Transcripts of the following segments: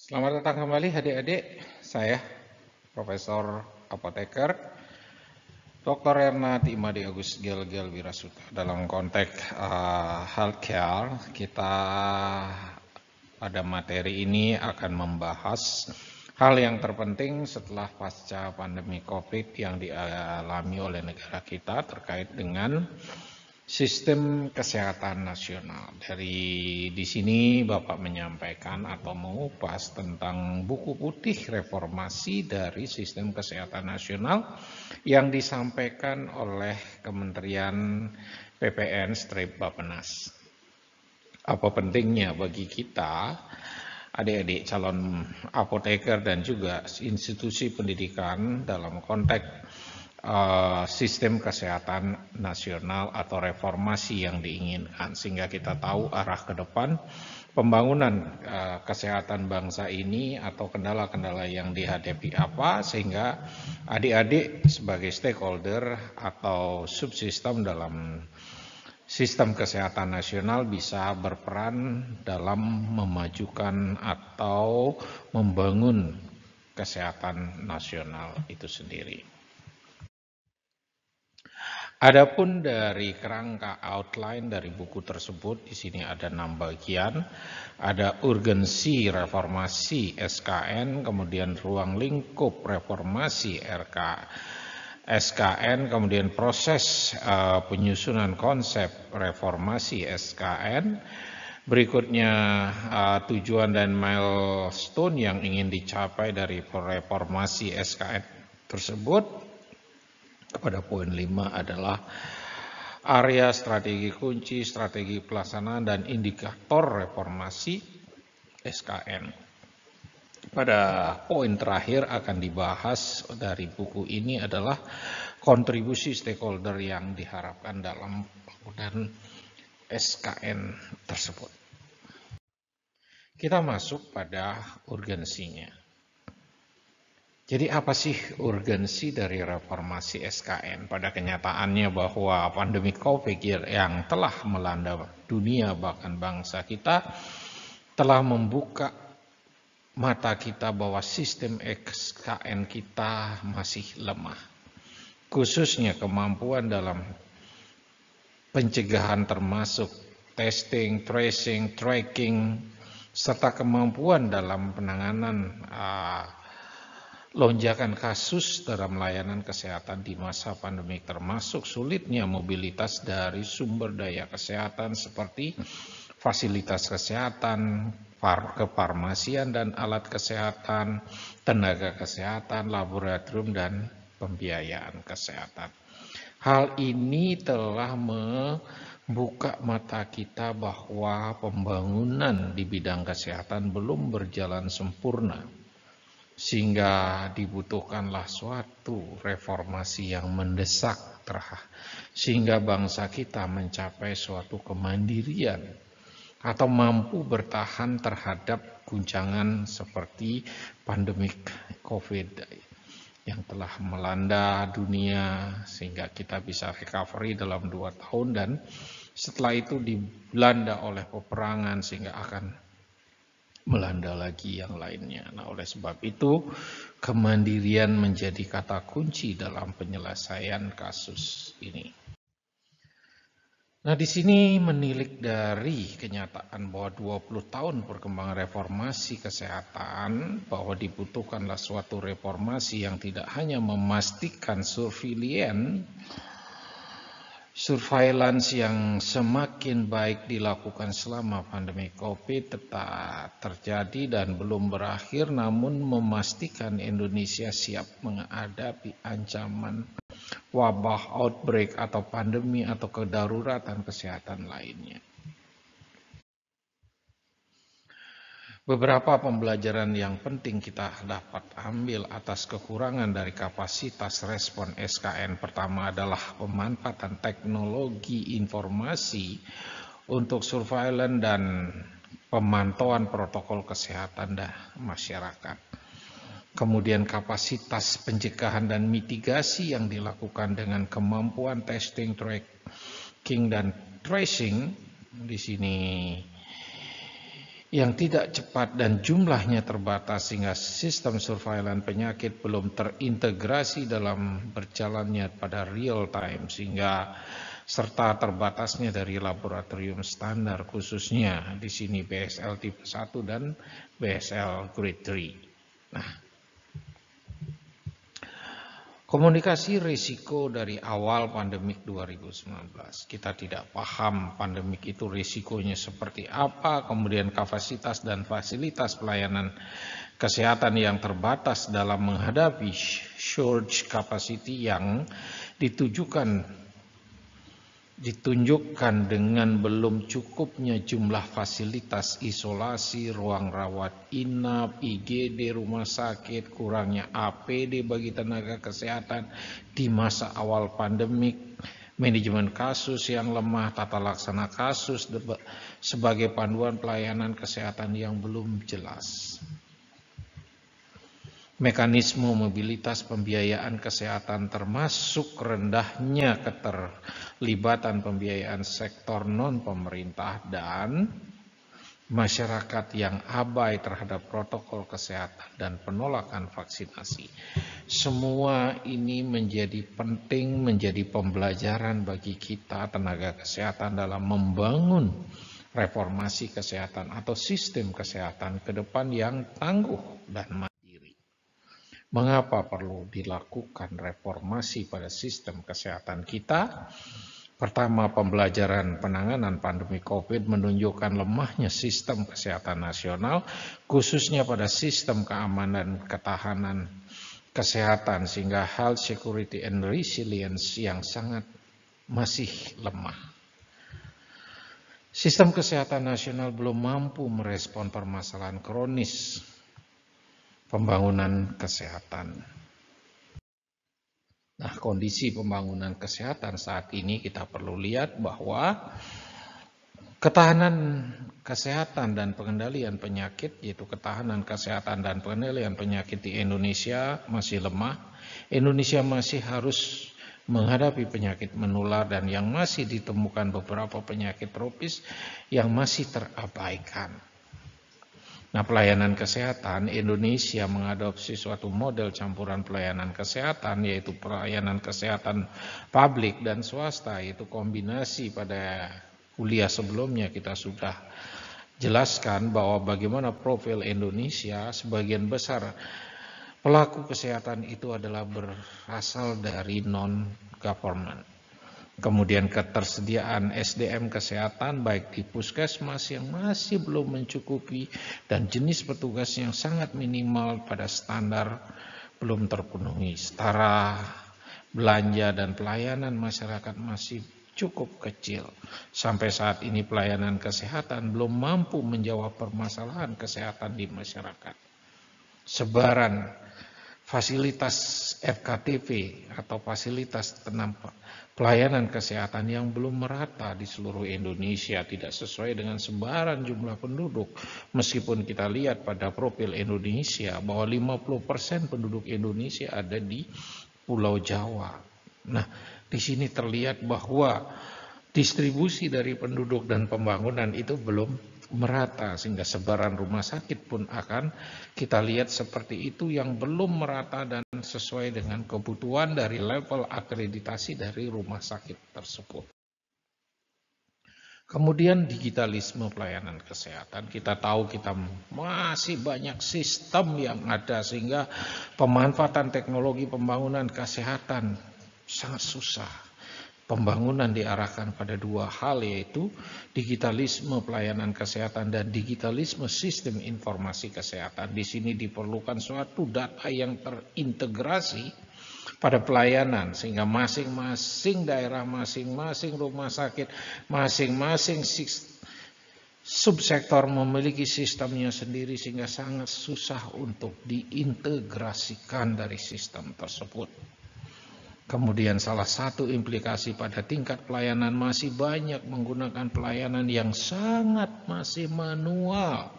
Selamat datang kembali adik-adik, saya Profesor Apoteker Dr. Erna Imade Agus Gel Wirasuta. Dalam konteks healthcare, kita pada materi ini akan membahas hal yang terpenting setelah pasca pandemi COVID yang dialami oleh negara kita terkait dengan sistem kesehatan nasional. Di sini Bapak menyampaikan atau mengupas tentang buku putih reformasi dari sistem kesehatan nasional yang disampaikan oleh Kementerian PPN/Bappenas. Apa pentingnya bagi kita, adik-adik calon apoteker dan juga institusi pendidikan dalam konteks sistem kesehatan nasional atau reformasi yang diinginkan, sehingga kita tahu arah ke depan pembangunan kesehatan bangsa ini atau kendala-kendala yang dihadapi apa, sehingga adik-adik sebagai stakeholder atau subsistem dalam sistem kesehatan nasional bisa berperan dalam memajukan atau membangun kesehatan nasional itu sendiri. Adapun dari kerangka outline dari buku tersebut, di sini ada 6 bagian. Ada urgensi reformasi SKN, kemudian ruang lingkup reformasi SKN, kemudian proses penyusunan konsep reformasi SKN. Berikutnya tujuan dan milestone yang ingin dicapai dari reformasi SKN tersebut. Pada poin 5 adalah area strategi kunci, strategi pelaksanaan, dan indikator reformasi SKN. Pada poin terakhir akan dibahas dari buku ini adalah kontribusi stakeholder yang diharapkan dalam pembangunan SKN tersebut. Kita masuk pada urgensinya. Jadi apa sih urgensi dari reformasi SKN? Pada kenyataannya bahwa pandemi COVID yang telah melanda dunia bahkan bangsa kita telah membuka mata kita bahwa sistem SKN kita masih lemah. Khususnya kemampuan dalam pencegahan termasuk testing, tracing, tracking, serta kemampuan dalam penanganan lonjakan kasus dalam layanan kesehatan di masa pandemi, termasuk sulitnya mobilitas dari sumber daya kesehatan seperti fasilitas kesehatan, kefarmasian dan alat kesehatan, tenaga kesehatan, laboratorium, dan pembiayaan kesehatan. Hal ini telah membuka mata kita bahwa pembangunan di bidang kesehatan belum berjalan sempurna, sehingga dibutuhkanlah suatu reformasi yang mendesak sehingga bangsa kita mencapai suatu kemandirian atau mampu bertahan terhadap guncangan seperti pandemik COVID yang telah melanda dunia, sehingga kita bisa recovery dalam 2 tahun dan setelah itu dilanda oleh peperangan sehingga akan melanda lagi yang lainnya. Nah, oleh sebab itu kemandirian menjadi kata kunci dalam penyelesaian kasus ini. Nah, di sini menilik dari kenyataan bahwa 20 tahun perkembangan reformasi kesehatan, bahwa dibutuhkanlah suatu reformasi yang tidak hanya memastikan surveillance yang semakin baik dilakukan selama pandemi COVID tetap terjadi dan belum berakhir, namun memastikan Indonesia siap menghadapi ancaman wabah, outbreak, atau pandemi atau kedaruratan kesehatan lainnya. Beberapa pembelajaran yang penting kita dapat ambil atas kekurangan dari kapasitas respon SKN. Pertama adalah pemanfaatan teknologi informasi untuk surveillance dan pemantauan protokol kesehatan masyarakat. Kemudian kapasitas pencegahan dan mitigasi yang dilakukan dengan kemampuan testing, tracking, dan tracing. Di sini yang tidak cepat dan jumlahnya terbatas sehingga sistem surveillance penyakit belum terintegrasi dalam berjalannya pada real time sehingga serta terbatasnya dari laboratorium standar khususnya di sini BSL tipe 1 dan BSL grade 3. Nah, komunikasi risiko dari awal pandemik 2019. Kita tidak paham pandemik itu risikonya seperti apa, kemudian kapasitas dan fasilitas pelayanan kesehatan yang terbatas dalam menghadapi surge capacity yang ditunjukkan dengan belum cukupnya jumlah fasilitas isolasi, ruang rawat inap, IGD, rumah sakit, kurangnya APD bagi tenaga kesehatan di masa awal pandemik, manajemen kasus yang lemah, tata laksana kasus sebagai panduan pelayanan kesehatan yang belum jelas. Mekanisme mobilitas pembiayaan kesehatan termasuk rendahnya keterlibatan pembiayaan sektor non-pemerintah dan masyarakat yang abai terhadap protokol kesehatan dan penolakan vaksinasi. Semua ini menjadi penting, menjadi pembelajaran bagi kita tenaga kesehatan dalam membangun reformasi kesehatan atau sistem kesehatan ke depan yang tangguh dan mandiri. Mengapa perlu dilakukan reformasi pada sistem kesehatan kita? Pertama, pembelajaran penanganan pandemi COVID menunjukkan lemahnya sistem kesehatan nasional, khususnya pada sistem keamanan ketahanan kesehatan, sehingga health security and resilience yang sangat masih lemah. Sistem kesehatan nasional belum mampu merespon permasalahan kronis pembangunan kesehatan. Nah, kondisi pembangunan kesehatan saat ini kita perlu lihat bahwa ketahanan kesehatan dan pengendalian penyakit, yaitu ketahanan kesehatan dan pengendalian penyakit di Indonesia masih lemah. Indonesia masih harus menghadapi penyakit menular dan yang masih ditemukan beberapa penyakit tropis yang masih terabaikan. Nah, pelayanan kesehatan Indonesia mengadopsi suatu model campuran pelayanan kesehatan, yaitu pelayanan kesehatan publik dan swasta, yaitu kombinasi. Pada kuliah sebelumnya kita sudah jelaskan bahwa bagaimana profil Indonesia, sebagian besar pelaku kesehatan itu adalah berasal dari non-government. Kemudian ketersediaan SDM kesehatan baik di puskesmas yang masih belum mencukupi dan jenis petugas yang sangat minimal pada standar belum terpenuhi. Setara belanja dan pelayanan masyarakat masih cukup kecil. Sampai saat ini pelayanan kesehatan belum mampu menjawab permasalahan kesehatan di masyarakat. Sebaran fasilitas FKTP atau fasilitas pelayanan kesehatan yang belum merata di seluruh Indonesia, tidak sesuai dengan sebaran jumlah penduduk. Meskipun kita lihat pada profil Indonesia bahwa 50% penduduk Indonesia ada di Pulau Jawa. Nah, di sini terlihat bahwa distribusi dari penduduk dan pembangunan itu belum merata, sehingga sebaran rumah sakit pun akan kita lihat seperti itu, yang belum merata dan sesuai dengan kebutuhan dari level akreditasi dari rumah sakit tersebut. Kemudian digitalisme pelayanan kesehatan. Kita tahu kita masih banyak sistem yang ada sehingga pemanfaatan teknologi pembangunan kesehatan sangat susah. Pembangunan diarahkan pada dua hal, yaitu digitalisme pelayanan kesehatan dan digitalisme sistem informasi kesehatan. Di sini diperlukan suatu data yang terintegrasi pada pelayanan sehingga masing-masing daerah, masing-masing rumah sakit, masing-masing subsektor memiliki sistemnya sendiri sehingga sangat susah untuk diintegrasikan dari sistem tersebut. Kemudian salah satu implikasi pada tingkat pelayanan masih banyak menggunakan pelayanan yang sangat masih manual,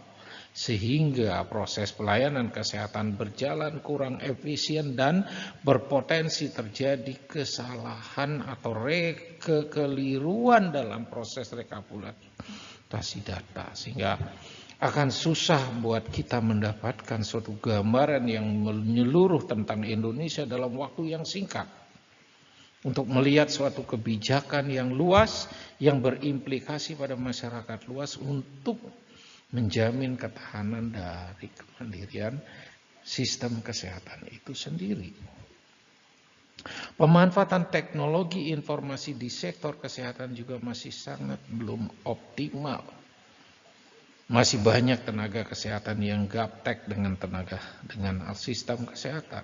sehingga proses pelayanan kesehatan berjalan kurang efisien dan berpotensi terjadi kesalahan atau kekeliruan dalam proses rekapitulasi data, sehingga Akan susah buat kita mendapatkan suatu gambaran yang menyeluruh tentang Indonesia dalam waktu yang singkat. Untuk melihat suatu kebijakan yang luas, yang berimplikasi pada masyarakat luas untuk menjamin ketahanan dari kemandirian sistem kesehatan itu sendiri. Pemanfaatan teknologi informasi di sektor kesehatan juga masih sangat belum optimal. Masih banyak tenaga kesehatan yang gaptek dengan sistem kesehatan.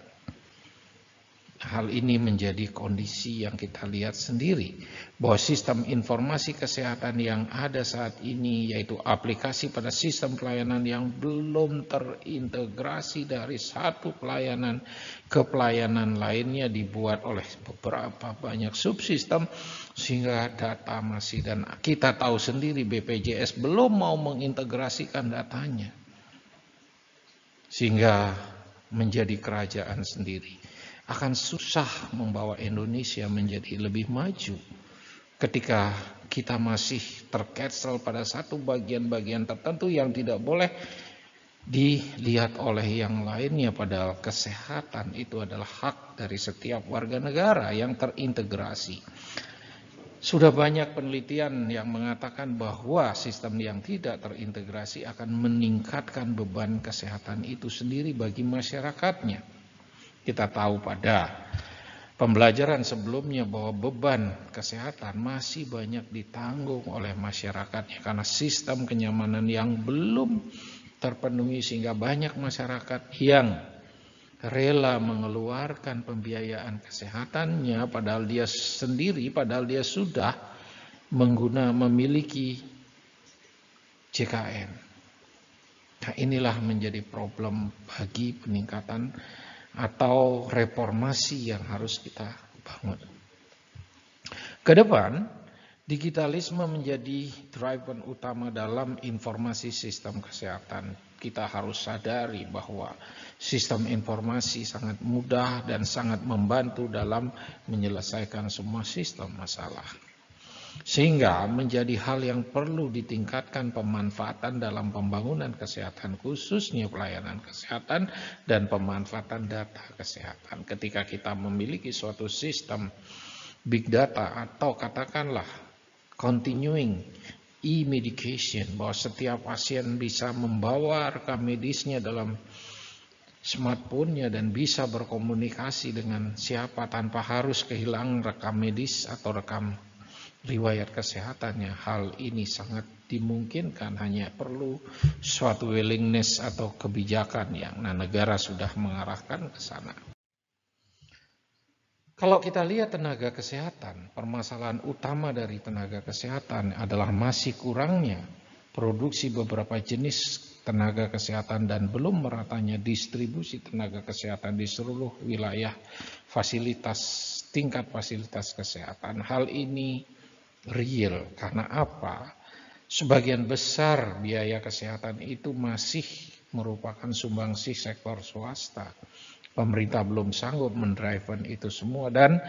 Hal ini menjadi kondisi yang kita lihat sendiri, bahwa sistem informasi kesehatan yang ada saat ini, yaitu aplikasi pada sistem pelayanan yang belum terintegrasi dari satu pelayanan ke pelayanan lainnya, dibuat oleh beberapa banyak subsistem, sehingga data masih, dan kita tahu sendiri BPJS belum mau mengintegrasikan datanya, sehingga menjadi kerajaan sendiri. Akan susah membawa Indonesia menjadi lebih maju ketika kita masih tercancel pada satu bagian-bagian tertentu yang tidak boleh dilihat oleh yang lainnya, padahal kesehatan itu adalah hak dari setiap warga negara yang terintegrasi. Sudah banyak penelitian yang mengatakan bahwa sistem yang tidak terintegrasi akan meningkatkan beban kesehatan itu sendiri bagi masyarakatnya. Kita tahu pada pembelajaran sebelumnya bahwa beban kesehatan masih banyak ditanggung oleh masyarakatnya karena sistem kenyamanan yang belum terpenuhi, sehingga banyak masyarakat yang rela mengeluarkan pembiayaan kesehatannya padahal dia sudah memiliki JKN. Nah, inilah menjadi problem bagi peningkatan atau reformasi yang harus kita bangun. Ke depan, digitalisme menjadi driver utama dalam informasi sistem kesehatan. Kita harus sadari bahwa sistem informasi sangat mudah dan sangat membantu dalam menyelesaikan semua sistem masalah. Sehingga menjadi hal yang perlu ditingkatkan pemanfaatan dalam pembangunan kesehatan, khususnya pelayanan kesehatan dan pemanfaatan data kesehatan. Ketika kita memiliki suatu sistem big data atau katakanlah continuing e-medication, bahwa setiap pasien bisa membawa rekam medisnya dalam smartphone-nya dan bisa berkomunikasi dengan siapa tanpa harus kehilangan rekam medis atau rekam riwayat kesehatannya. Hal ini sangat dimungkinkan, hanya perlu suatu willingness atau kebijakan yang negara sudah mengarahkan ke sana. Kalau kita lihat tenaga kesehatan, permasalahan utama dari tenaga kesehatan adalah masih kurangnya produksi beberapa jenis tenaga kesehatan dan belum meratanya distribusi tenaga kesehatan di seluruh wilayah tingkat fasilitas kesehatan. Hal ini real. Karena apa? Sebagian besar biaya kesehatan itu masih merupakan sumbangsih sektor swasta. Pemerintah belum sanggup mendrive itu semua, dan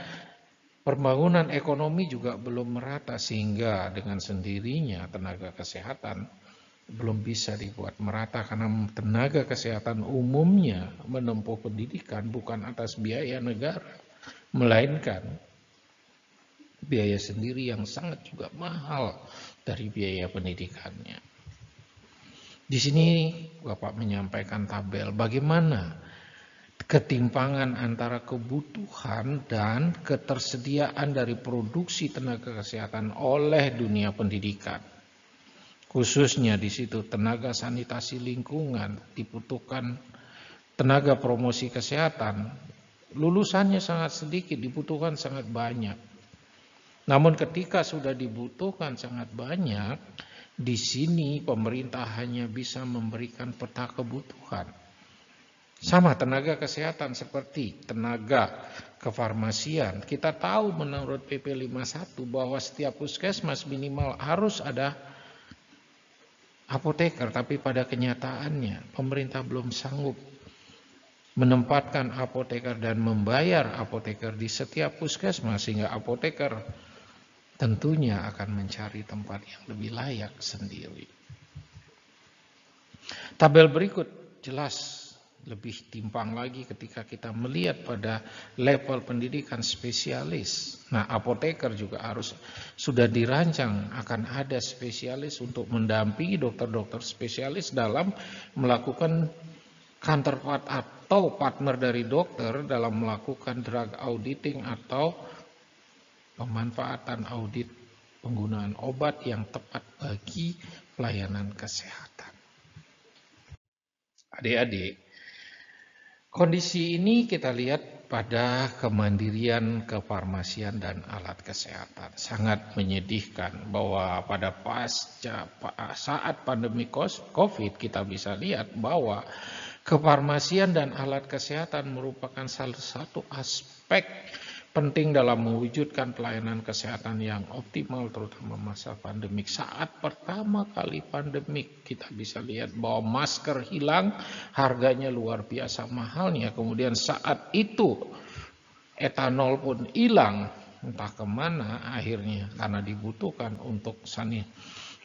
pembangunan ekonomi juga belum merata, sehingga dengan sendirinya tenaga kesehatan belum bisa dibuat merata karena tenaga kesehatan umumnya menempuh pendidikan bukan atas biaya negara, melainkan biaya sendiri yang sangat juga mahal dari biaya pendidikannya. Di sini Bapak menyampaikan tabel bagaimana ketimpangan antara kebutuhan dan ketersediaan dari produksi tenaga kesehatan oleh dunia pendidikan. Khususnya di situ tenaga sanitasi lingkungan, dibutuhkan tenaga promosi kesehatan, lulusannya sangat sedikit, dibutuhkan sangat banyak. Namun ketika sudah dibutuhkan sangat banyak, di sini pemerintah hanya bisa memberikan peta kebutuhan. Sama tenaga kesehatan seperti tenaga kefarmasian. Kita tahu menurut PP 51 bahwa setiap puskesmas minimal harus ada apoteker, tapi pada kenyataannya pemerintah belum sanggup menempatkan apoteker dan membayar apoteker di setiap puskesmas, sehingga apoteker tentunya akan mencari tempat yang lebih layak sendiri. Tabel berikut jelas lebih timpang lagi ketika kita melihat pada level pendidikan spesialis. Nah, apoteker juga harus sudah dirancang akan ada spesialis untuk mendampingi dokter-dokter spesialis dalam melakukan counterpart atau partner dari dokter dalam melakukan drug auditing atau pemanfaatan audit penggunaan obat yang tepat bagi pelayanan kesehatan. Adik-adik, kondisi ini kita lihat pada kemandirian kefarmasian dan alat kesehatan. Sangat menyedihkan bahwa pada saat pandemi COVID kita bisa lihat bahwa kefarmasian dan alat kesehatan merupakan salah satu aspek penting dalam mewujudkan pelayanan kesehatan yang optimal terutama masa pandemik. Saat pertama kali pandemik kita bisa lihat bahwa masker hilang, harganya luar biasa mahalnya. Kemudian saat itu etanol pun hilang, entah kemana akhirnya karena dibutuhkan untuk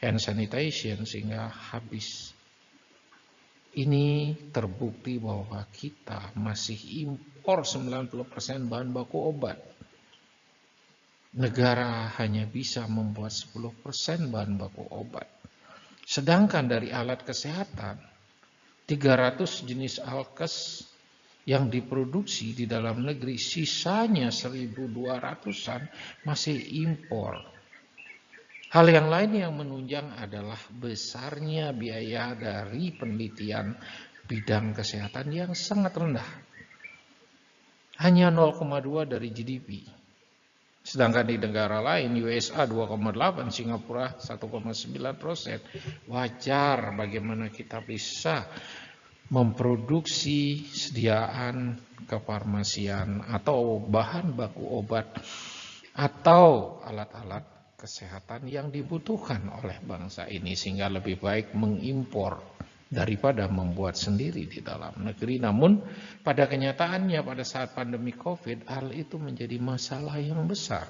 hand sanitation sehingga habis. Ini terbukti bahwa kita masih impor 90% bahan baku obat. Negara hanya bisa membuat 10% bahan baku obat. Sedangkan dari alat kesehatan, 300 jenis alkes yang diproduksi di dalam negeri, sisanya 1.200-an masih impor. Hal yang lain yang menunjang adalah besarnya biaya dari penelitian bidang kesehatan yang sangat rendah. Hanya 0,2 dari GDP. Sedangkan di negara lain, USA 2,8, Singapura 1,9%. Wajar bagaimana kita bisa memproduksi sediaan kefarmasian atau bahan baku obat atau alat-alat kesehatan yang dibutuhkan oleh bangsa ini, sehingga lebih baik mengimpor daripada membuat sendiri di dalam negeri. Namun pada kenyataannya pada saat pandemi COVID, hal itu menjadi masalah yang besar.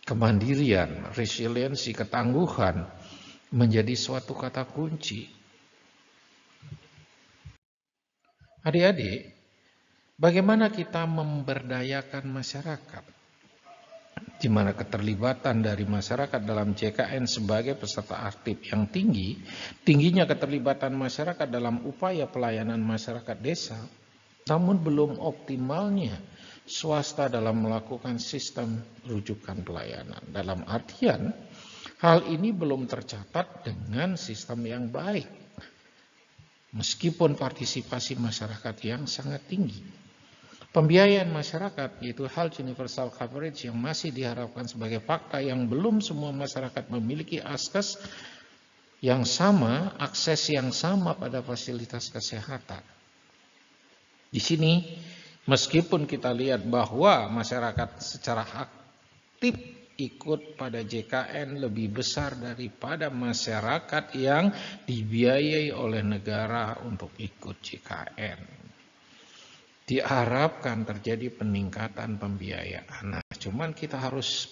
Kemandirian, resiliensi, ketangguhan menjadi suatu kata kunci. Adik-adik, bagaimana kita memberdayakan masyarakat? Di mana keterlibatan dari masyarakat dalam JKN sebagai peserta aktif yang tinggi, tingginya keterlibatan masyarakat dalam upaya pelayanan masyarakat desa, namun belum optimalnya swasta dalam melakukan sistem rujukan pelayanan. Dalam artian, hal ini belum tercatat dengan sistem yang baik, meskipun partisipasi masyarakat yang sangat tinggi. Pembiayaan masyarakat, yaitu health universal coverage yang masih diharapkan sebagai fakta yang belum semua masyarakat memiliki akses yang sama pada fasilitas kesehatan. Di sini, meskipun kita lihat bahwa masyarakat secara aktif ikut pada JKN lebih besar daripada masyarakat yang dibiayai oleh negara untuk ikut JKN. Diharapkan terjadi peningkatan pembiayaan. Nah, cuman kita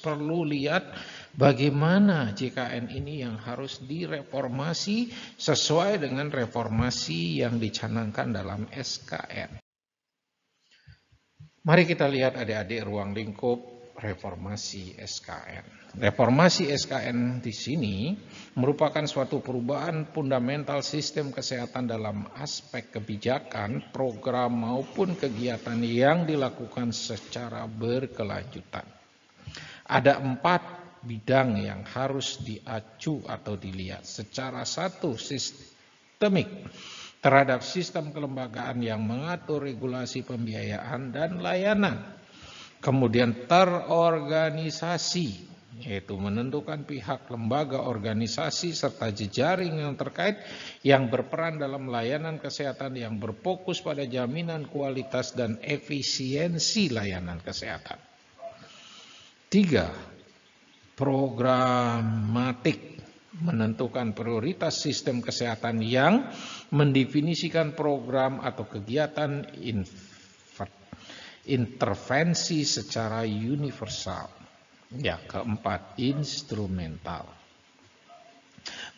perlu lihat bagaimana JKN ini yang harus direformasi sesuai dengan reformasi yang dicanangkan dalam SKN. Mari kita lihat adik-adik ruang lingkup reformasi SKN. Reformasi SKN di sini merupakan suatu perubahan fundamental sistem kesehatan dalam aspek kebijakan, program maupun kegiatan yang dilakukan secara berkelanjutan. Ada 4 bidang yang harus diacu atau dilihat secara sistemik terhadap sistem kelembagaan yang mengatur regulasi pembiayaan dan layanan. Kemudian terorganisasi, yaitu menentukan pihak, lembaga, organisasi, serta jejaring yang terkait yang berperan dalam layanan kesehatan yang berfokus pada jaminan kualitas dan efisiensi layanan kesehatan. 3. Programatik, menentukan prioritas sistem kesehatan yang mendefinisikan program atau kegiatan intervensi secara universal. Ya, keempat, instrumental.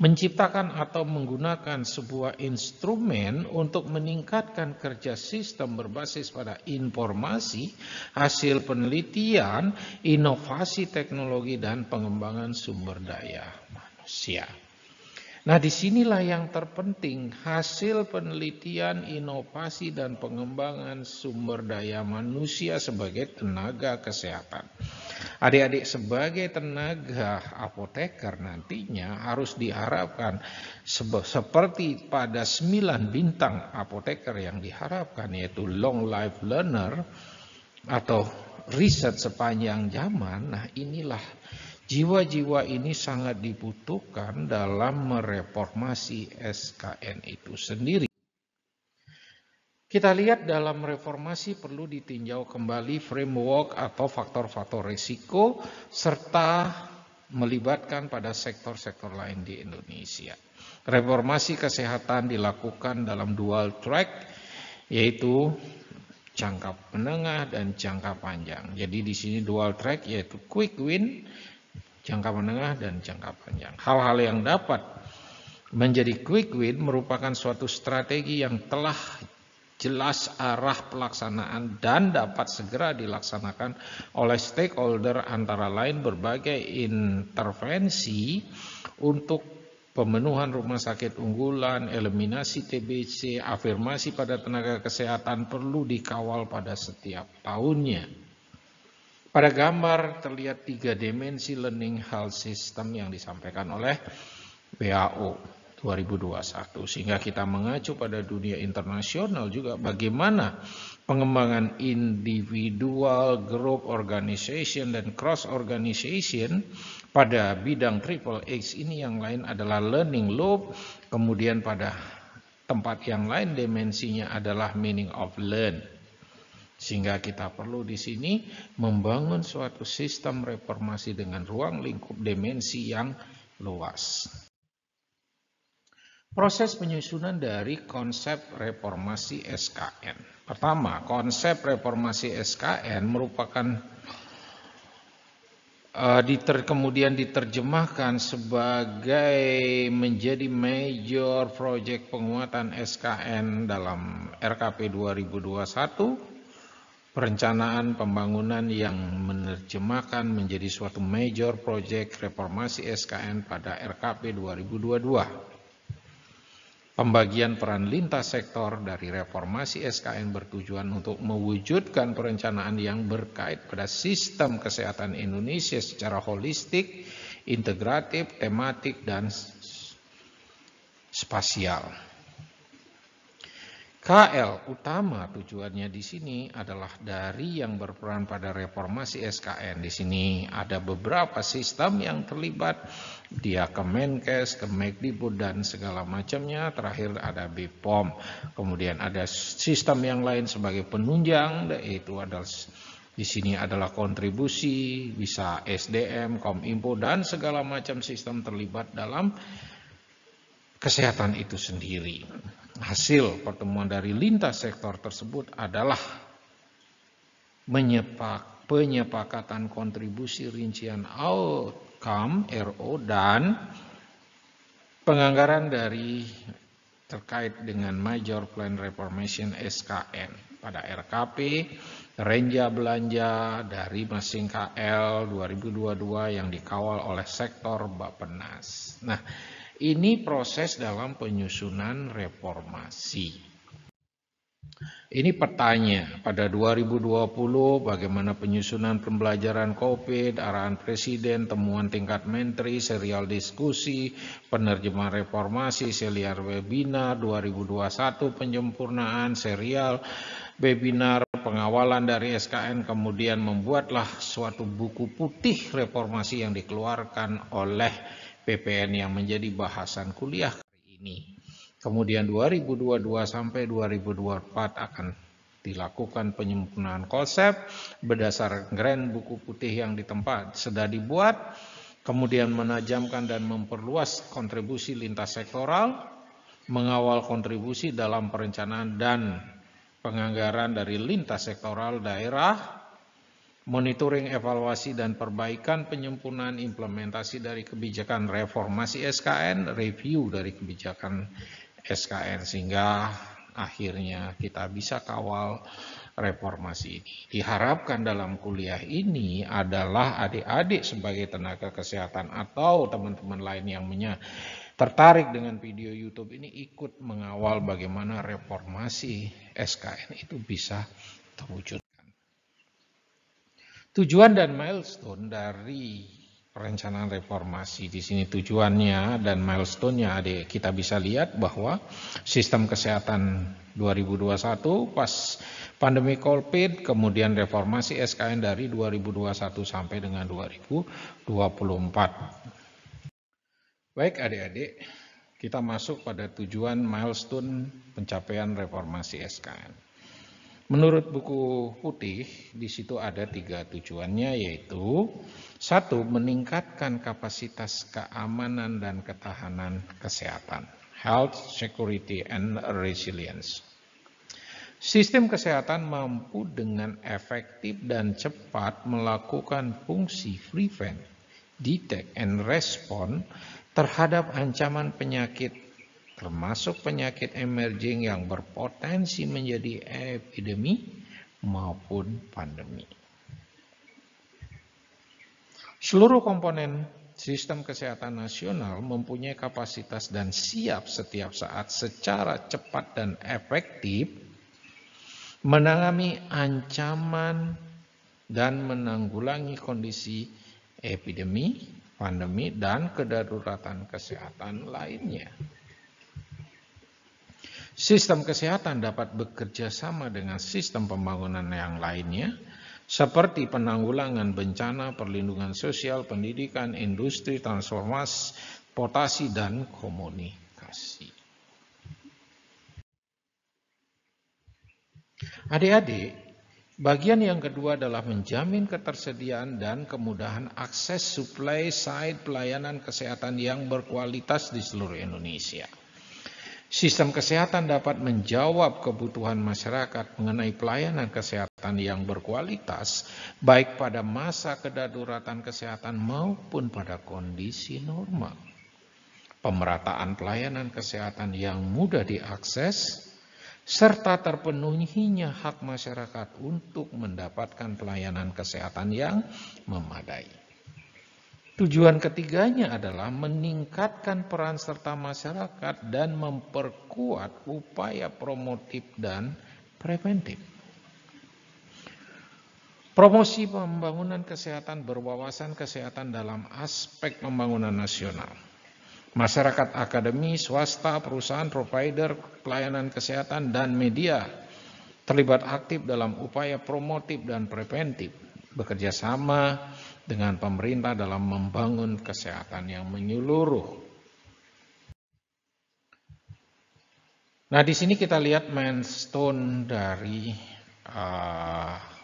menciptakan atau menggunakan sebuah instrumen untuk meningkatkan kerja sistem berbasis pada informasi, hasil penelitian, inovasi teknologi, dan pengembangan sumber daya manusia. Nah, disinilah yang terpenting, hasil penelitian, inovasi, dan pengembangan sumber daya manusia sebagai tenaga kesehatan. Adik-adik, sebagai tenaga apoteker nantinya harus diharapkan seperti pada 9 bintang apoteker yang diharapkan, yaitu long life learner atau riset sepanjang zaman. Nah, inilah jiwa-jiwa ini sangat dibutuhkan dalam mereformasi SKN itu sendiri. Kita lihat dalam reformasi perlu ditinjau kembali framework atau faktor-faktor risiko serta melibatkan pada sektor-sektor lain di Indonesia. Reformasi kesehatan dilakukan dalam dual track, yaitu jangka menengah dan jangka panjang. Jadi di sini dual track yaitu quick win, jangka menengah dan jangka panjang. Hal-hal yang dapat menjadi quick win merupakan suatu strategi yang telah jelas arah pelaksanaan dan dapat segera dilaksanakan oleh stakeholder, antara lain berbagai intervensi untuk pemenuhan rumah sakit unggulan, eliminasi TBC, afirmasi pada tenaga kesehatan perlu dikawal pada setiap tahunnya. Pada gambar terlihat 3 dimensi learning health system yang disampaikan oleh WHO 2021, sehingga kita mengacu pada dunia internasional juga bagaimana pengembangan individual, group organization, dan cross organization pada bidang triple X ini. Yang lain adalah learning loop, kemudian pada tempat yang lain dimensinya adalah meaning of learn. Sehingga kita perlu di sini membangun suatu sistem reformasi dengan ruang lingkup dimensi yang luas. Proses penyusunan dari konsep reformasi SKN. Pertama, konsep reformasi SKN merupakan kemudian diterjemahkan sebagai menjadi major project penguatan SKN dalam RKP 2021, perencanaan pembangunan yang menerjemahkan menjadi suatu major project reformasi SKN pada RKP 2022. Pembagian peran lintas sektor dari reformasi SKN bertujuan untuk mewujudkan perencanaan yang berkait pada sistem kesehatan Indonesia secara holistik, integratif, tematik, dan spasial. KL utama tujuannya di sini adalah dari yang berperan pada reformasi SKN. Di sini ada beberapa sistem yang terlibat, dia Kemenkes, Kemendikbud, dan segala macamnya. Terakhir ada BPOM. Kemudian ada sistem yang lain sebagai penunjang, yaitu adalah di sini adalah kontribusi, bisa SDM, Kominfo, dan segala macam sistem terlibat dalam kesehatan itu sendiri. Hasil pertemuan dari lintas sektor tersebut adalah penyepakatan kontribusi rincian outcome RO dan penganggaran dari terkait dengan Major Plan Reformation SKN pada RKP, renja belanja dari masing KL 2022 yang dikawal oleh sektor Bappenas. Nah, ini proses dalam penyusunan reformasi. Ini petanya pada 2020 bagaimana penyusunan pembelajaran COVID, arahan Presiden, temuan tingkat menteri, serial diskusi, penerjemahan reformasi, serial webinar 2021, penyempurnaan serial webinar, pengawalan dari SKN, kemudian membuatlah suatu buku putih reformasi yang dikeluarkan oleh PPN yang menjadi bahasan kuliah kali ini. Kemudian 2022 sampai 2024 akan dilakukan penyempurnaan konsep berdasarkan grand buku putih yang sudah dibuat, kemudian menajamkan dan memperluas kontribusi lintas sektoral, mengawal kontribusi dalam perencanaan dan penganggaran dari lintas sektoral daerah, monitoring, evaluasi, dan perbaikan penyempurnaan implementasi dari kebijakan reformasi SKN, review dari kebijakan SKN, sehingga akhirnya kita bisa kawal reformasi ini. Diharapkan dalam kuliah ini adalah adik-adik sebagai tenaga kesehatan atau teman-teman lain yang tertarik dengan video YouTube ini ikut mengawal bagaimana reformasi SKN itu bisa terwujud. Tujuan dan milestone dari perencanaan reformasi. Di sini tujuannya dan milestone-nya kita bisa lihat bahwa sistem kesehatan 2021 pas pandemi COVID, kemudian reformasi SKN dari 2021 sampai dengan 2024. Baik adik-adik, kita masuk pada tujuan milestone pencapaian reformasi SKN. Menurut buku putih, di situ ada 3 tujuannya, yaitu 1. Meningkatkan kapasitas keamanan dan ketahanan kesehatan, health, security, and resilience. Sistem kesehatan mampu dengan efektif dan cepat melakukan fungsi prevent, detect, and respond terhadap ancaman penyakit, termasuk penyakit emerging yang berpotensi menjadi epidemi maupun pandemi. Seluruh komponen sistem kesehatan nasional mempunyai kapasitas dan siap setiap saat secara cepat dan efektif menangani ancaman dan menanggulangi kondisi epidemi, pandemi, dan kedaruratan kesehatan lainnya. Sistem kesehatan dapat bekerja sama dengan sistem pembangunan yang lainnya, seperti penanggulangan bencana, perlindungan sosial, pendidikan, industri, transportasi, dan komunikasi. Adik-adik, bagian yang kedua adalah menjamin ketersediaan dan kemudahan akses supply side pelayanan kesehatan yang berkualitas di seluruh Indonesia. Sistem kesehatan dapat menjawab kebutuhan masyarakat mengenai pelayanan kesehatan yang berkualitas, baik pada masa kedaruratan kesehatan maupun pada kondisi normal. Pemerataan pelayanan kesehatan yang mudah diakses, serta terpenuhinya hak masyarakat untuk mendapatkan pelayanan kesehatan yang memadai. Tujuan ketiganya adalah meningkatkan peran serta masyarakat dan memperkuat upaya promotif dan preventif. Promosi pembangunan kesehatan berwawasan kesehatan dalam aspek pembangunan nasional. Masyarakat akademi, swasta, perusahaan, provider, pelayanan kesehatan, dan media terlibat aktif dalam upaya promotif dan preventif, bekerja sama dengan pemerintah dalam membangun kesehatan yang menyeluruh. Nah, di sini kita lihat milestone dari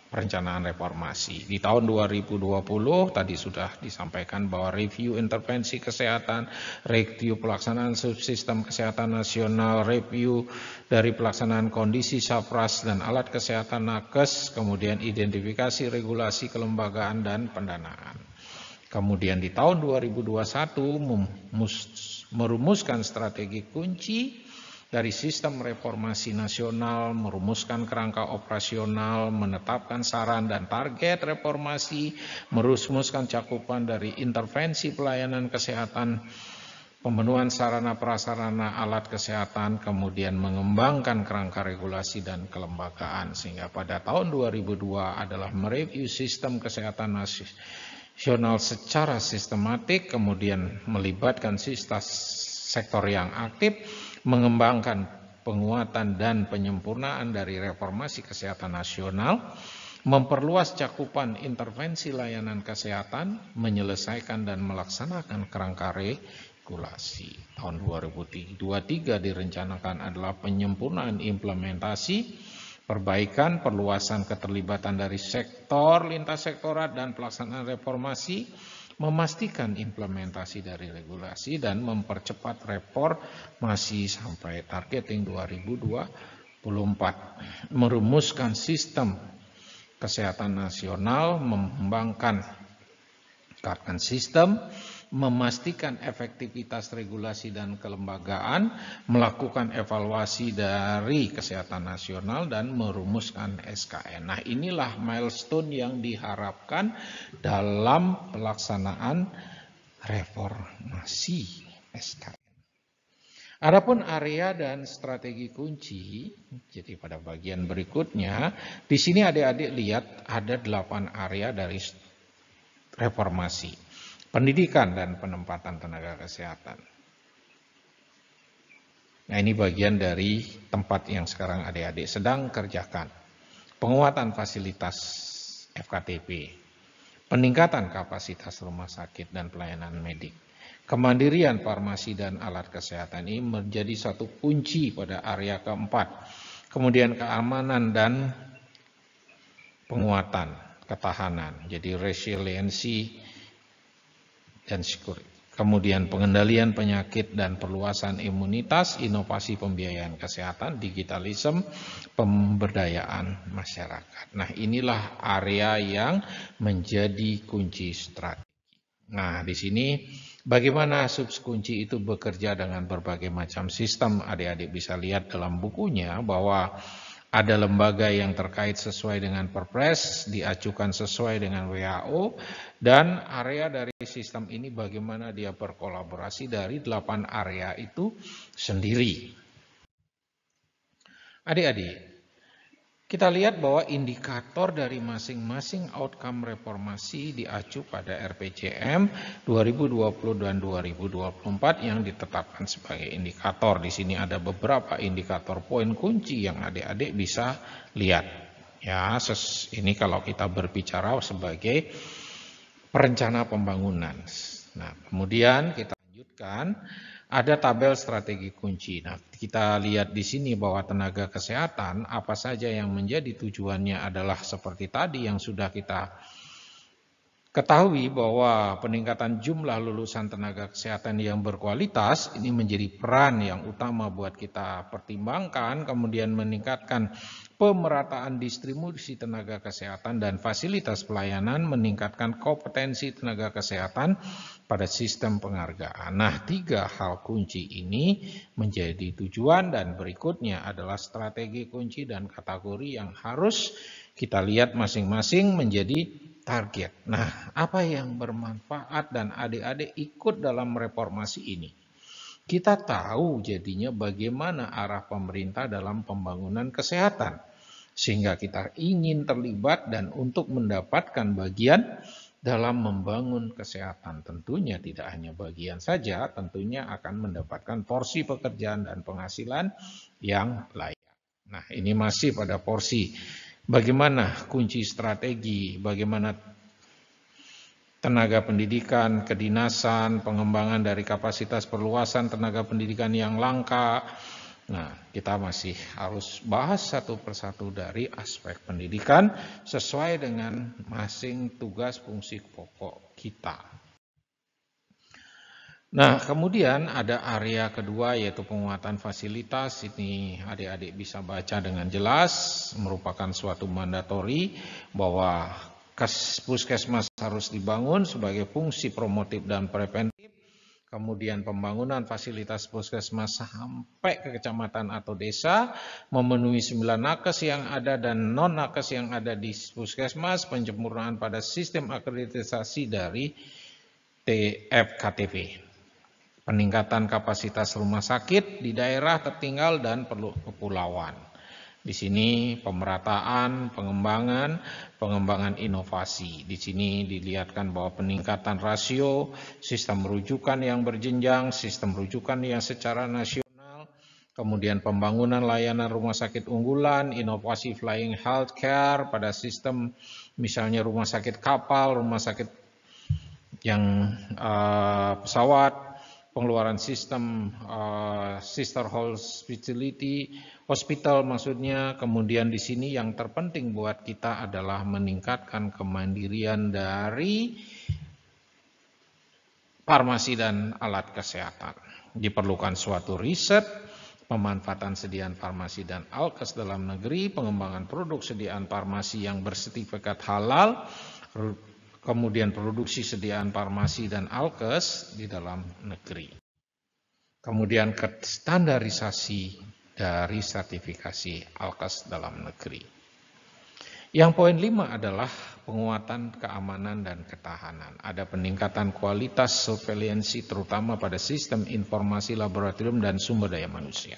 perencanaan reformasi. Di tahun 2020 tadi sudah disampaikan bahwa review intervensi kesehatan, review pelaksanaan subsistem kesehatan nasional, review dari pelaksanaan kondisi SAPRAS dan alat kesehatan nakes, kemudian identifikasi regulasi kelembagaan dan pendanaan. Kemudian di tahun 2021 merumuskan strategi kunci dari sistem reformasi nasional, merumuskan kerangka operasional, menetapkan saran dan target reformasi, merumuskan cakupan dari intervensi pelayanan kesehatan, pemenuhan sarana prasarana alat kesehatan, kemudian mengembangkan kerangka regulasi dan kelembagaan, sehingga pada tahun 2002 adalah mereview sistem kesehatan nasional secara sistematik, kemudian melibatkan sektor yang aktif, mengembangkan penguatan dan penyempurnaan dari reformasi kesehatan nasional, memperluas cakupan intervensi layanan kesehatan, menyelesaikan dan melaksanakan kerangka regulasi. Tahun 2023 direncanakan adalah penyempurnaan implementasi, perbaikan, perluasan keterlibatan dari sektor, lintas sektorat, dan pelaksanaan reformasi, memastikan implementasi dari regulasi dan mempercepat reformasi sampai targeting 2024, merumuskan sistem Kesehatan Nasional mengembangkan sistem, memastikan efektivitas regulasi dan kelembagaan, melakukan evaluasi dari kesehatan nasional, dan merumuskan SKN. Nah, inilah milestone yang diharapkan dalam pelaksanaan reformasi SKN. Adapun area dan strategi kunci, jadi pada bagian berikutnya, di sini adik-adik lihat ada 8 area dari reformasi. Pendidikan dan penempatan tenaga kesehatan. Nah, ini bagian dari tempat yang sekarang adik-adik sedang kerjakan. Penguatan fasilitas FKTP, peningkatan kapasitas rumah sakit dan pelayanan medik. Kemandirian farmasi dan alat kesehatan ini menjadi satu kunci pada area keempat. Kemudian keamanan dan penguatan, ketahanan, jadi resiliensi dan security. Kemudian pengendalian penyakit dan perluasan imunitas, inovasi pembiayaan kesehatan, digitalisme, pemberdayaan masyarakat. Nah, inilah area yang menjadi kunci strategi. Nah, di sini bagaimana subkunci itu bekerja dengan berbagai macam sistem. Adik-adik bisa lihat dalam bukunya bahwa ada lembaga yang terkait sesuai dengan Perpres, diajukan sesuai dengan WHO, dan area dari sistem ini bagaimana dia berkolaborasi dari 8 area itu sendiri. Adik-adik, kita lihat bahwa indikator dari masing-masing outcome reformasi diacu pada RPJM 2020 dan 2024 yang ditetapkan sebagai indikator. Di sini ada beberapa indikator poin kunci yang adik-adik bisa lihat. Ya, ini kalau kita berbicara sebagai perencana pembangunan. Nah, kemudian kita lanjutkan. Ada tabel strategi kunci. Nah, kita lihat di sini bahwa tenaga kesehatan apa saja yang menjadi tujuannya adalah seperti tadi yang sudah kita ketahui bahwa peningkatan jumlah lulusan tenaga kesehatan yang berkualitas ini menjadi peran yang utama buat kita pertimbangkan, kemudian meningkatkan pemerataan distribusi tenaga kesehatan dan fasilitas pelayanan, meningkatkan kompetensi tenaga kesehatan pada sistem penghargaan. Nah, 3 hal kunci ini menjadi tujuan dan berikutnya adalah strategi kunci dan kategori yang harus kita lihat masing-masing menjadi target. Nah, apa yang bermanfaat dan adik-adik ikut dalam reformasi ini? Kita tahu jadinya bagaimana arah pemerintah dalam pembangunan kesehatan. Sehingga kita ingin terlibat dan untuk mendapatkan bagian dalam membangun kesehatan. Tentunya tidak hanya bagian saja, tentunya akan mendapatkan porsi pekerjaan dan penghasilan yang layak. Nah, ini masih pada porsi bagaimana kunci strategi, bagaimana tenaga pendidikan, kedinasan, pengembangan dari kapasitas perluasan tenaga pendidikan yang langka. Nah, kita masih harus bahas satu persatu dari aspek pendidikan sesuai dengan masing tugas fungsi pokok kita. Nah, kemudian ada area kedua yaitu penguatan fasilitas. Ini adik-adik bisa baca dengan jelas, merupakan suatu mandatori bahwa puskesmas harus dibangun sebagai fungsi promotif dan preventif. Kemudian pembangunan fasilitas puskesmas sampai ke kecamatan atau desa, memenuhi 9 nakes yang ada dan non-nakes yang ada di puskesmas, penyempurnaan pada sistem akreditasi dari TFKTP. Peningkatan kapasitas rumah sakit di daerah tertinggal dan perlu kepulauan. Di sini pemerataan, pengembangan inovasi. Di sini dilihatkan bahwa peningkatan rasio, sistem rujukan yang berjenjang, sistem rujukan yang secara nasional, kemudian pembangunan layanan rumah sakit unggulan, inovasi flying healthcare pada sistem misalnya rumah sakit kapal, rumah sakit yang pesawat, pengeluaran sistem sister hospital maksudnya. Kemudian di sini yang terpenting buat kita adalah meningkatkan kemandirian dari farmasi dan alat kesehatan. Diperlukan suatu riset, pemanfaatan sediaan farmasi dan alkes dalam negeri, pengembangan produk sediaan farmasi yang bersertifikat halal, kemudian produksi sediaan farmasi dan alkes di dalam negeri. Kemudian standarisasi dari sertifikasi alkes dalam negeri. Yang poin 5 adalah penguatan keamanan dan ketahanan. Ada peningkatan kualitas surveilansi terutama pada sistem informasi laboratorium dan sumber daya manusia.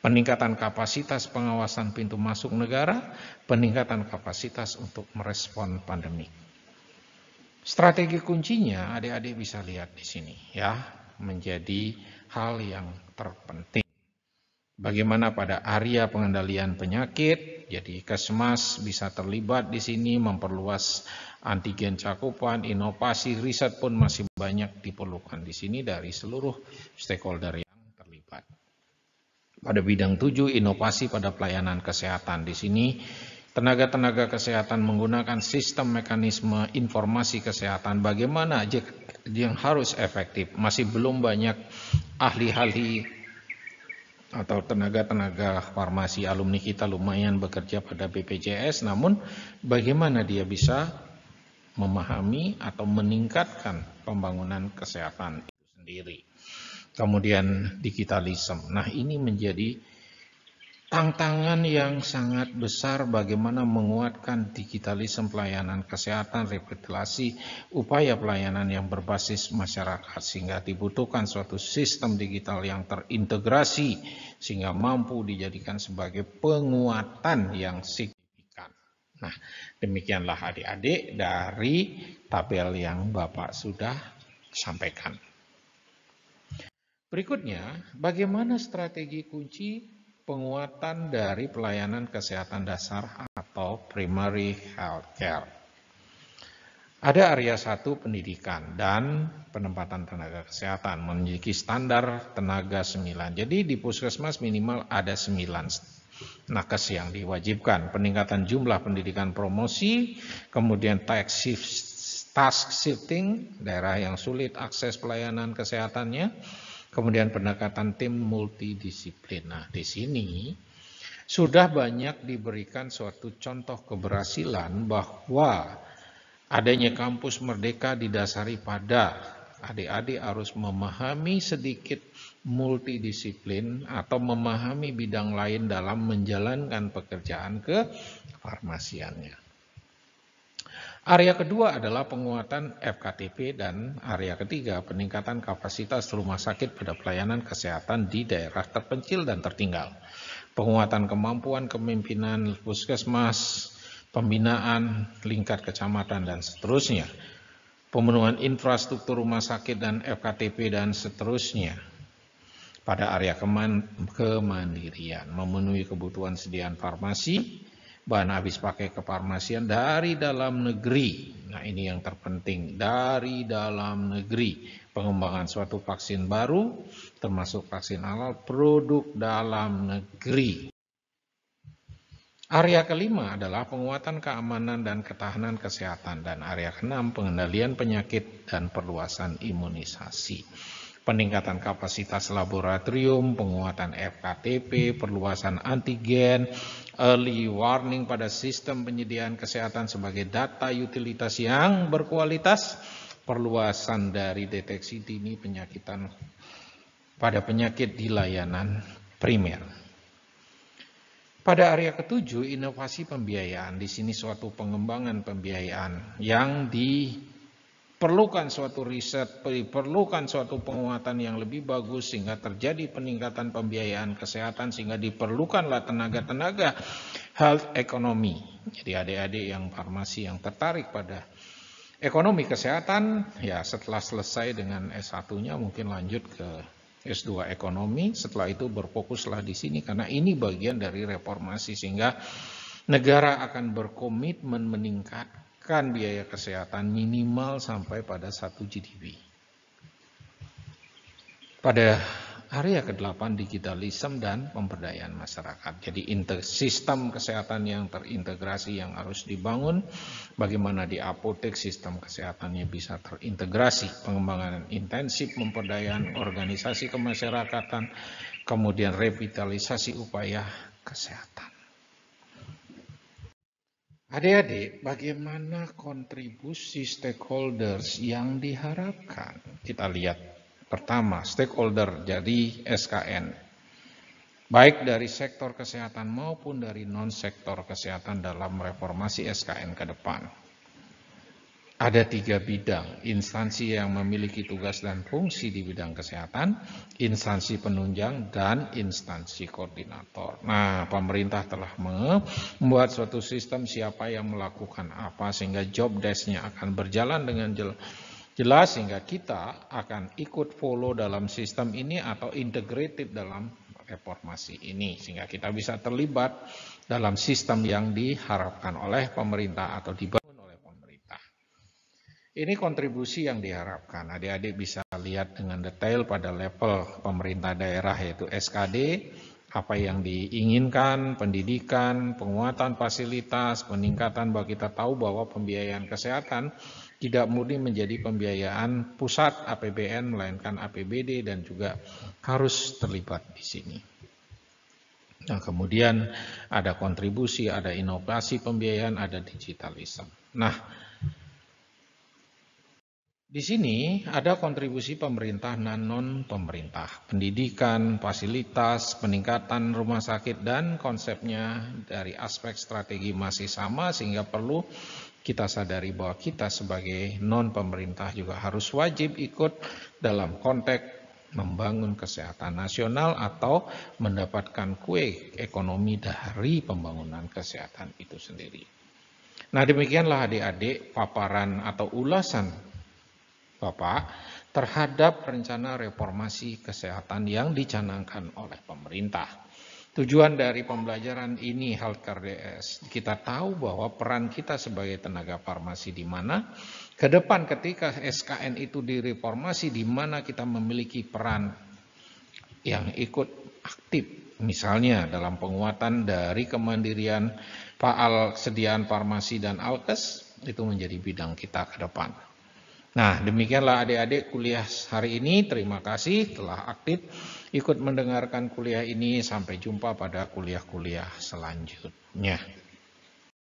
Peningkatan kapasitas pengawasan pintu masuk negara, peningkatan kapasitas untuk merespon pandemi. Strategi kuncinya adik-adik bisa lihat di sini ya, menjadi hal yang terpenting. Bagaimana pada area pengendalian penyakit, jadi Kesmas bisa terlibat di sini, memperluas antigen cakupan, inovasi, riset pun masih banyak diperlukan di sini dari seluruh stakeholder yang terlibat. Pada bidang 7, inovasi pada pelayanan kesehatan. Di sini tenaga-tenaga kesehatan menggunakan sistem mekanisme informasi kesehatan. Bagaimana yang harus efektif? Masih belum banyak ahli-ahli atau tenaga-tenaga farmasi alumni kita lumayan bekerja pada BPJS, namun bagaimana dia bisa memahami atau meningkatkan pembangunan kesehatan itu sendiri. Kemudian digitalisme. Nah, ini menjadi tantangan yang sangat besar bagaimana menguatkan digitalisme pelayanan kesehatan, revitalisasi, upaya pelayanan yang berbasis masyarakat sehingga dibutuhkan suatu sistem digital yang terintegrasi sehingga mampu dijadikan sebagai penguatan yang signifikan. Nah, demikianlah adik-adik dari tabel yang Bapak sudah sampaikan. Berikutnya, bagaimana strategi kunci penguatan dari pelayanan kesehatan dasar atau primary health care. Ada area 1 pendidikan dan penempatan tenaga kesehatan memiliki standar tenaga 9. Jadi di puskesmas minimal ada 9 nakes yang diwajibkan. Peningkatan jumlah pendidikan promosi, kemudian task shifting, daerah yang sulit akses pelayanan kesehatannya, kemudian pendekatan tim multidisiplin. Nah, di sini sudah banyak diberikan suatu contoh keberhasilan bahwa adanya kampus merdeka didasari pada adik-adik harus memahami sedikit multidisiplin atau memahami bidang lain dalam menjalankan pekerjaan kefarmasiannya. Area kedua adalah penguatan FKTP dan area ketiga peningkatan kapasitas rumah sakit pada pelayanan kesehatan di daerah terpencil dan tertinggal. Penguatan kemampuan kepemimpinan puskesmas, pembinaan lingkar kecamatan dan seterusnya. Pemenuhan infrastruktur rumah sakit dan FKTP dan seterusnya. Pada area kemandirian, memenuhi kebutuhan sediaan farmasi, bahan habis pakai kefarmasian dari dalam negeri. Nah, ini yang terpenting, dari dalam negeri. Pengembangan suatu vaksin baru, termasuk vaksin halal, produk dalam negeri. Area kelima adalah penguatan keamanan dan ketahanan kesehatan. Dan area keenam, pengendalian penyakit dan perluasan imunisasi. Peningkatan kapasitas laboratorium, penguatan FKTP, perluasan antigen, early warning pada sistem penyediaan kesehatan sebagai data utilitas yang berkualitas, perluasan dari deteksi dini penyakitan pada penyakit di layanan primer. Pada area ketujuh, inovasi pembiayaan. Di sini suatu pengembangan pembiayaan yang diperlukan suatu riset, diperlukan suatu penguatan yang lebih bagus sehingga terjadi peningkatan pembiayaan kesehatan sehingga diperlukanlah tenaga-tenaga health economy. Jadi adik-adik yang farmasi yang tertarik pada ekonomi kesehatan, ya setelah selesai dengan S1-nya mungkin lanjut ke S2 ekonomi, setelah itu berfokuslah di sini karena ini bagian dari reformasi sehingga negara akan berkomitmen meningkatkan biaya kesehatan minimal sampai pada 1 GDP. Pada area ke-8 digitalisme dan pemberdayaan masyarakat. Jadi sistem kesehatan yang terintegrasi yang harus dibangun, bagaimana di apotek sistem kesehatannya bisa terintegrasi, pengembangan intensif pemberdayaan organisasi kemasyarakatan, kemudian revitalisasi upaya kesehatan. Adik-adik, bagaimana kontribusi stakeholders yang diharapkan? Kita lihat pertama, stakeholder jadi SKN. Baik dari sektor kesehatan maupun dari non-sektor kesehatan dalam reformasi SKN ke depan. Ada 3 bidang, instansi yang memiliki tugas dan fungsi di bidang kesehatan, instansi penunjang, dan instansi koordinator. Nah, pemerintah telah membuat suatu sistem siapa yang melakukan apa, sehingga job desk-nya akan berjalan dengan jelas, sehingga kita akan ikut follow dalam sistem ini atau integrated dalam reformasi ini, sehingga kita bisa terlibat dalam sistem yang diharapkan oleh pemerintah atau dibangun oleh pemerintah. Ini kontribusi yang diharapkan. Adik-adik bisa lihat dengan detail pada level pemerintah daerah yaitu SKD, apa yang diinginkan, pendidikan, penguatan fasilitas, peningkatan bahwa kita tahu bahwa pembiayaan kesehatan tidak murni menjadi pembiayaan pusat APBN, melainkan APBD dan juga harus terlibat di sini. Nah, kemudian ada kontribusi, ada inovasi pembiayaan, ada digitalisme. Nah, di sini ada kontribusi pemerintah dan non-pemerintah, pendidikan, fasilitas, peningkatan rumah sakit, dan konsepnya dari aspek strategi masih sama, sehingga perlu kita sadari bahwa kita sebagai non-pemerintah juga harus wajib ikut dalam konteks membangun kesehatan nasional atau mendapatkan kue ekonomi dari pembangunan kesehatan itu sendiri. Nah, demikianlah adik-adik paparan atau ulasan Bapak terhadap rencana reformasi kesehatan yang dicanangkan oleh pemerintah. Tujuan dari pembelajaran ini Healthcare DS, kita tahu bahwa peran kita sebagai tenaga farmasi di mana ke depan ketika SKN itu direformasi, di mana kita memiliki peran yang ikut aktif, misalnya dalam penguatan dari kemandirian sediaan farmasi dan alkes, itu menjadi bidang kita ke depan. Nah, demikianlah adik-adik kuliah hari ini. Terima kasih telah aktif ikut mendengarkan kuliah ini. Sampai jumpa pada kuliah-kuliah selanjutnya.